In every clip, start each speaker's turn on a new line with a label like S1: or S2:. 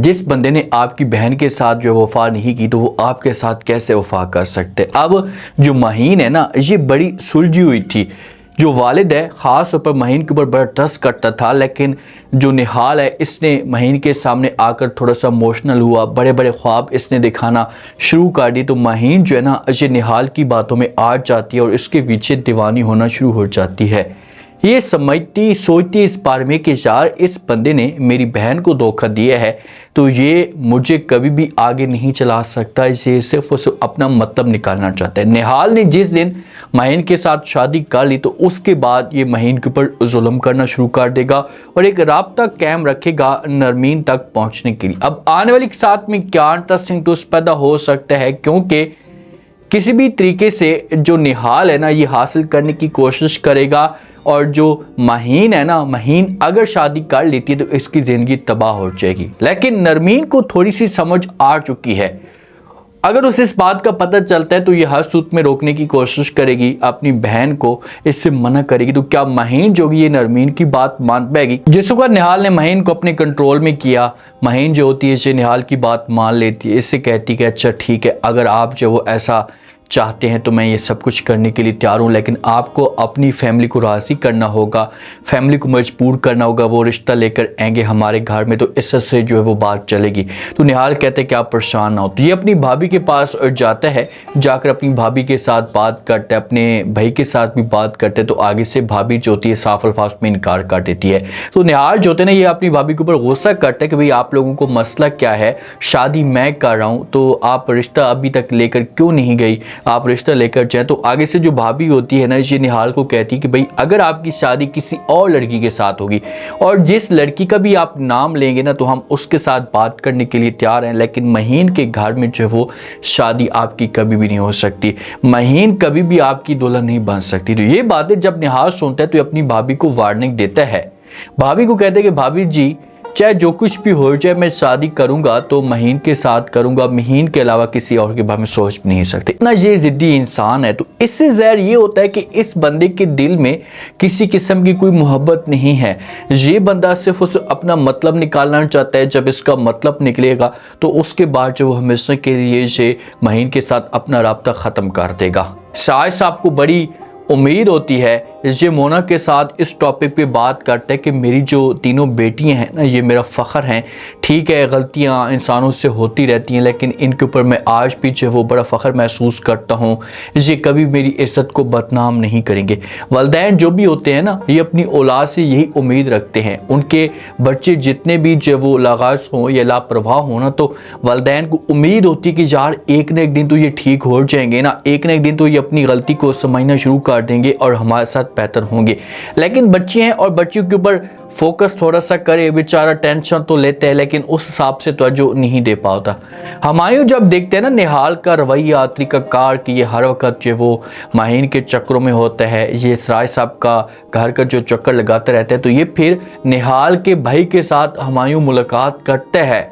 S1: जिस बंदे ने आपकी बहन के साथ जो वफा नहीं की तो वो आपके साथ कैसे वफा कर सकते। अब जो महीन है ना, ये बड़ी सुलझी हुई थी। जो वालिद है ख़ास तौर पर महीन के ऊपर बड़ा ट्रस्ट करता था, लेकिन जो निहाल है इसने महीन के सामने आकर थोड़ा सा इमोशनल हुआ, बड़े बड़े ख्वाब इसने दिखाना शुरू कर दी। तो महीन जो है ना, ये निहाल की बातों में आ जाती है और इसके पीछे दीवानी होना शुरू हो जाती है। ये समझती सोचती इस बारे में कि यार इस बंदे ने मेरी बहन को धोखा दिया है तो ये मुझे कभी भी आगे नहीं चला सकता, इसे सिर्फ उसे अपना मतलब निकालना चाहता है। निहाल ने जिस दिन महीन के साथ शादी कर ली तो उसके बाद ये महीन के ऊपर जुल्म करना शुरू कर देगा और एक राब्ता कायम रखेगा नरमीन तक पहुंचने के लिए। अब आने वाले साथ में क्या इंटरेस्टिंग ट्विस्ट पैदा हो सकता है, क्योंकि किसी भी तरीके से जो निहाल है ना ये हासिल करने की कोशिश करेगा और जो महीन है ना, महीन अगर शादी कर लेती है तो इसकी ज़िंदगी तबाह हो जाएगी। लेकिन नरमीन को थोड़ी सी समझ आ चुकी है। अगर उसे इस बात का पता चलता है तो ये हर सूरत में रोकने की कोशिश करेगी, अपनी बहन को इससे मना करेगी। तो क्या महीन जो ये नरमीन की बात मान पाएगी? जिसके बाद निहाल ने महीन को अपने कंट्रोल में किया। महीन जो होती है इसे निहाल की बात मान लेती है, इससे कहती है कि अच्छा ठीक है, अगर आप जो वो ऐसा चाहते हैं तो मैं ये सब कुछ करने के लिए तैयार हूँ, लेकिन आपको अपनी फैमिली को राज़ी करना होगा, फैमिली को मजबूर करना होगा, वो रिश्ता लेकर आएंगे हमारे घर में तो इससे जो है वो बात चलेगी। तो निहाल कहते हैं कि आप परेशान ना हो। तो ये अपनी भाभी के पास जाता है, जाकर अपनी भाभी के साथ बात करता है, अपने भाई के साथ भी बात करते हैं। तो आगे से भाभी जो होती है साफ अल्फाज में इनकार कर देती है। तो निहाल जो होते हैं ना ये अपनी भाभी के ऊपर गुस्सा करता है कि भाई आप लोगों को मसला क्या है, शादी मैं कर रहा हूँ तो आप रिश्ता अभी तक लेकर क्यों नहीं गई, आप रिश्ता लेकर जाए। तो आगे से जो भाभी होती है ना ये निहाल को कहती है कि भाई अगर आपकी शादी किसी और लड़की के साथ होगी और जिस लड़की का भी आप नाम लेंगे ना तो हम उसके साथ बात करने के लिए तैयार हैं, लेकिन महीन के घर में जो है वो शादी आपकी कभी भी नहीं हो सकती, महीन कभी भी आपकी दुल्हन नहीं बन सकती। तो ये बातें जब निहाल सुनता है तो अपनी भाभी को वार्निंग देता है। भाभी को कहते हैं कि भाभी जी चाहे जो कुछ भी हो जाए मैं शादी करूंगा तो महीन के साथ करूंगा, महीन के अलावा किसी और के बारे में सोच भी नहीं सकते। इतना ये जिद्दी इंसान है। तो इससे ज़ाहिर ये होता है कि इस बंदे के दिल में किसी किस्म की कोई मोहब्बत नहीं है। ये बंदा सिर्फ उसे अपना मतलब निकालना चाहता है। जब इसका मतलब निकलेगा तो उसके बाद जो वो हमेशा के लिए ये महीन के साथ अपना राब्ता ख़त्म कर देगा। शायद साहब को बड़ी उम्मीद होती है ये मोना के साथ इस टॉपिक पे बात करते हैं कि मेरी जो तीनों बेटियां हैं ना ये मेरा फ़ख्र हैं। ठीक है गलतियां इंसानों से होती रहती हैं, लेकिन इनके ऊपर मैं आज भी जो वो बड़ा फ़ख्र महसूस करता हूँ। ये कभी मेरी इज़्ज़त को बदनाम नहीं करेंगे। वालिदैन जो भी होते हैं ना ये अपनी औलाद से यही उम्मीद रखते हैं। उनके बच्चे जितने भी जो वो लागाज हों या लापरवाह हों ना तो वालिदैन को उम्मीद होती है कि यार एक न एक दिन तो ये ठीक हो जाएंगे ना, एक न एक दिन तो ये अपनी गलती को समझना शुरू कर देंगे और हमारे साथ बेहतर होंगे। लेकिन बच्चे हैं और बच्चों के ऊपर फोकस थोड़ा सा करे, बेचारा टेंशन तो लेते हैं लेकिन उस हिसाब से तवज्जो नहीं दे पाता। हमायूं जब देखते हैं ना निहाल का रवैया तरीक़ाकार कि ये हर वक्त जो वो महीन के चक्करों में होता है, ये सराय साहब का घर का जो चक्कर लगाते रहते हैं, तो ये फिर निहाल के भाई के साथ हमायूं मुलाकात करते हैं।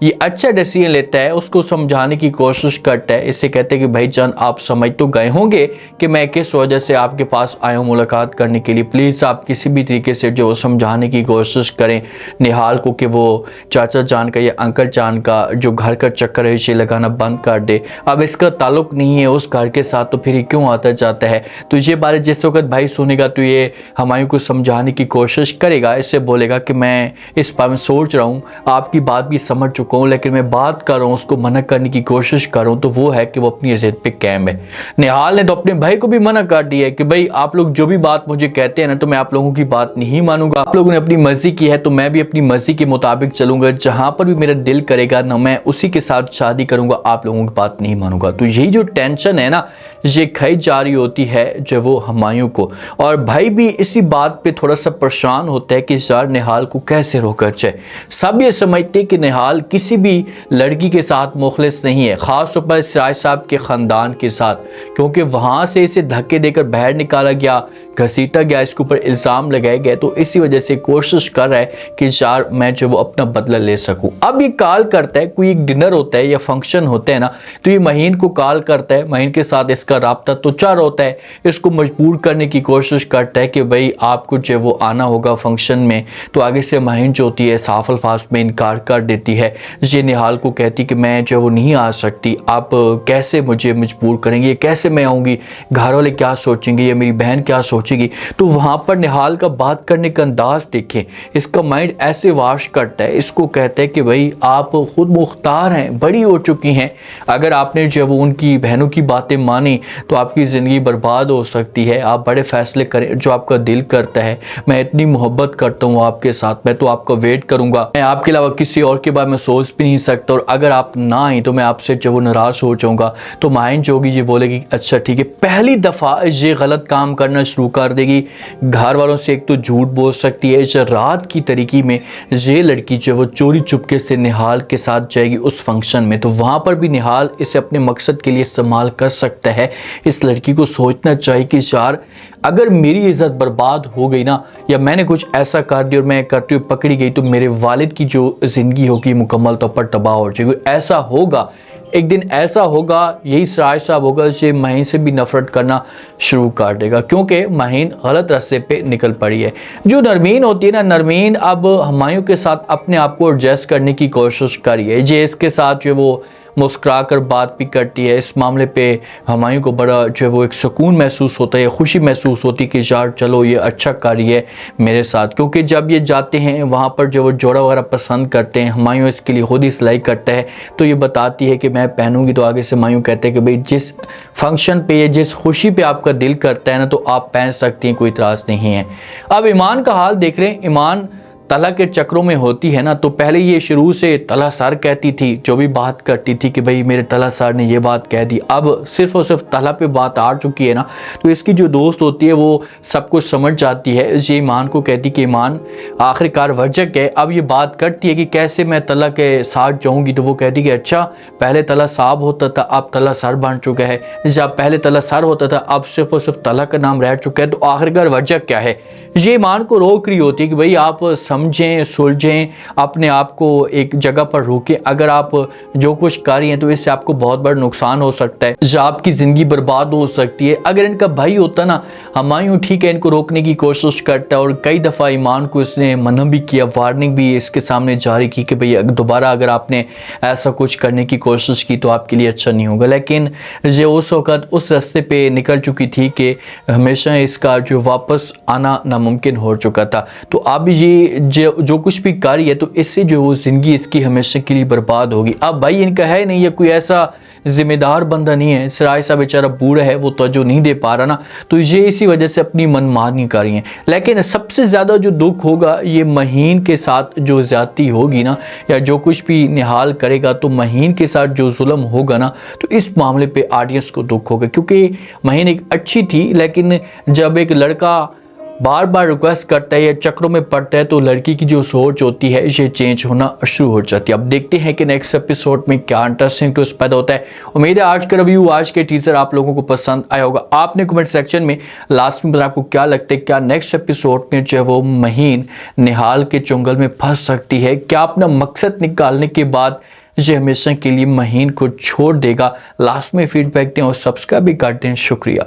S1: ये अच्छा डिसीजन लेता है, उसको समझाने की कोशिश करता है। इससे कहते हैं कि भाई जान आप समझ तो गए होंगे कि मैं किस वजह से आपके पास आया हूँ मुलाकात करने के लिए, प्लीज़ आप किसी भी तरीके से जो समझाने की कोशिश करें निहाल को कि वो चाचा जान का या अंकल जान का जो घर का चक्कर है इसे लगाना बंद कर दे। अब इसका ताल्लुक नहीं है उस घर के साथ तो फिर ये क्यों आता जाता है। तो ये बात जिस वक्त भाई सुनेगा तो ये हमायूं को समझाने की कोशिश करेगा। इससे बोलेगा कि मैं इस बारे में सोच रहा हूँ, आपकी बात भी समझ चुका हूं, लेकिन मैं बात कर रहा हूं, उसको मना करने की कोशिश कर रहा हूं, तो वो है कि वो अपनी जिद पे कायम है। निहाल ने तो अपने भाई को भी मना कर दिया है कि भाई आप लोग जो भी बात मुझे कहते हैं ना तो मैं आप लोगों की बात नहीं मानूंगा। आप लोगों ने अपनी मर्जी की है तो मैं भी अपनी मर्जी के मुताबिक चलूंगा, जहां पर भी मेरा दिल करेगा ना मैं उसी के साथ शादी करूंगा, आप लोगों की बात नहीं मानूंगा। तो यही जो टेंशन है ना ये खाई जा रही होती है जो वो हमायूं को, और भाई भी इसी बात पे थोड़ा सा परेशान होता है कि यार निहाल को कैसे रोका जाए। सब ये समझते कि निहाल किसी भी लड़की के साथ मुखलिस नहीं है, ख़ास तौर पर सराय साहब के ख़ानदान के साथ, क्योंकि वहाँ से इसे धक्के देकर बाहर निकाला गया, घसीटा गया, इसके ऊपर इल्ज़ाम लगाए गए। तो इसी वजह से कोशिश कर रहा है कि यार मैं जो वो अपना बदला ले सकूँ। अब ये कॉल करता है, कोई एक डिनर होता है या फंक्शन होता है ना तो ये महीन को कॉल करता है, महीन के साथ इसका राब्ता तो चार होता है, इसको मजबूर करने की कोशिश करता है कि भाई आपको जो वो आना होगा फंक्शन में। तो आगे से महीन जो होती है साफ अल्फाज में इनकार कर देती है। ये निहाल को कहती कि मैं जो वो नहीं आ सकती, आप कैसे मुझे मजबूर करेंगे, कैसे मैं आऊँगी, घर वाले क्या सोचेंगे या मेरी बहन क्या सोचेगी। तो वहाँ पर निहाल का बात करने का अंदाज देखें, इसका माइंड ऐसे वाश करता है, इसको कहता है कि भाई आप खुद मुख्तार हैं, बड़ी हो चुकी हैं, अगर आपने जो वो उनकी बहनों की बातें मानी तो आपकी ज़िंदगी बर्बाद हो सकती है। आप बड़े फैसले करें जो आपका दिल करता है। मैं इतनी मोहब्बत करता हूँ आपके साथ, मैं तो आपका वेट करूँगा, मैं आपके अलावा किसी और के बारे में सोच भी नहीं सकता, और अगर आप ना आई तो मैं आपसे जो वो नाराज़ हो जाऊँगा। तो माहिन जो होगी ये बोलेगी अच्छा ठीक है। पहली दफ़ा ये गलत काम करना शुरू कर देगी, घर वालों से एक तो झूठ बोल सकती है। इस रात की तरीके में ये लड़की जो वो चोरी चुपके से निहाल के साथ जाएगी उस फंक्शन में, तो वहाँ पर भी निहाल इसे अपने मकसद के लिए इस्तेमाल कर सकता है। इस लड़की को सोचना चाहिए कि यार अगर मेरी इज़्ज़त बर्बाद हो गई ना, या मैंने कुछ ऐसा कर दिया और मैं करते हुए पकड़ी गई, तो मेरे वालिद की जो ज़िंदगी होगी मुकम्मल तौर पर तबाह हो जाएगी। ऐसा होगा, एक दिन ऐसा होगा, यही सराज साहब होगा जो माहिन से भी नफरत करना शुरू कर देगा, क्योंकि माहिन गलत रास्ते पे निकल पड़ी है। जो नरमीन होती है ना, नरमीन अब हुमायूं के साथ अपने आप को एडजस्ट करने की कोशिश करी है। ये इसके साथ जो वो मुस्कुरा कर बात भी करती है। इस मामले पे हुमायूं को बड़ा जो है वो एक सुकून महसूस होता है, खुशी महसूस होती है कि यार चलो ये अच्छा कार्य है मेरे साथ, क्योंकि जब ये जाते हैं वहाँ पर जो वो जोड़ा वगैरह पसंद करते हैं, हुमायूं इसके लिए खुद ही सिलाई करता है, तो ये बताती है कि मैं पहनूंगी। तो आगे से हुमायूं कहते हैं कि भाई जिस फंक्शन पे या जिस खुशी पे आपका दिल करता है ना, तो आप पहन सकती हैं, कोई इतराज़ नहीं है। अब ईमान का हाल देख रहे हैं। ईमान तला के चक्रों में होती है ना, तो पहले ये शुरू से तला सर कहती थी, जो भी बात करती थी कि भाई मेरे तला सर ने ये बात कह दी। अब सिर्फ और सिर्फ तला पे बात आ चुकी है ना, तो इसकी जो दोस्त होती है वो सब कुछ समझ जाती है। ये ईमान को कहती कि ईमान आखिरकार वर्जक है। अब ये बात करती है कि कैसे मैं तला के साथ जाऊँगी, तो वो कहती कि अच्छा पहले तला साहब होता था, अब तला सर बन चुका है। जब पहले तला सर होता था, अब सिर्फ और सिर्फ तला का नाम रह चुका है, तो आखिरकार वर्जक क्या है। ये ईमान को रोक रही होती है कि भाई आप समझें, सुलझें, अपने आप को एक जगह पर रोकें। अगर आप जो कुछ कर रही हैं तो इससे आपको बहुत बड़ा नुकसान हो सकता है, जो आपकी ज़िंदगी बर्बाद हो सकती है। अगर इनका भाई होता ना, हुमायूं ठीक है इनको रोकने की कोशिश करता है, और कई दफ़ा ईमान को इसने मना भी किया, वार्निंग भी इसके सामने जारी की कि भाई दोबारा अगर आपने ऐसा कुछ करने की कोशिश की तो आपके लिए अच्छा नहीं होगा। लेकिन ये उस वक़्त उस रास्ते पे निकल चुकी थी कि हमेशा इसका जो वापस आना नामुमकिन हो चुका था। तो अब ये जो कुछ भी कार्य है, तो इससे जो वो ज़िंदगी इसकी हमेशा के लिए बर्बाद होगी। अब भाई इनका है नहीं, ये कोई ऐसा जिम्मेदार बंदा नहीं है, सिराज सा बेचारा बूढ़ा है, वो तवज्जो नहीं दे पा रहा ना, तो ये इसी वजह से अपनी मनमानी कर रही हैं। लेकिन सबसे ज़्यादा जो दुख होगा ये महीन के साथ जो ज़्यादती होगी ना, या जो कुछ भी निहाल करेगा, तो महीन के साथ जो जुल्म होगा ना, तो इस मामले पे ऑडियंस को दुख होगा। क्योंकि महीन एक अच्छी थी, लेकिन जब एक लड़का बार बार रिक्वेस्ट करता है या चक्रों में पड़ता है, तो लड़की की जो सोच होती है ये चेंज होना शुरू हो जाती है। अब देखते हैं कि नेक्स्ट एपिसोड में क्या इंटरेस्टिंग ट्विस्ट पैदा होता है। उम्मीद है आज का रिव्यू, आज के टीजर आप लोगों को पसंद आया होगा। आपने कमेंट सेक्शन में लास्ट में बताया आपको क्या लगता है, क्या नेक्स्ट एपिसोड में जो है वो महीन निहाल के चुंगल में फंस सकती है, क्या अपना मकसद निकालने के बाद ये हमेशा के लिए महीन को छोड़ देगा। लास्ट में फीडबैक दें और सब्सक्राइब भी कर दें। शुक्रिया।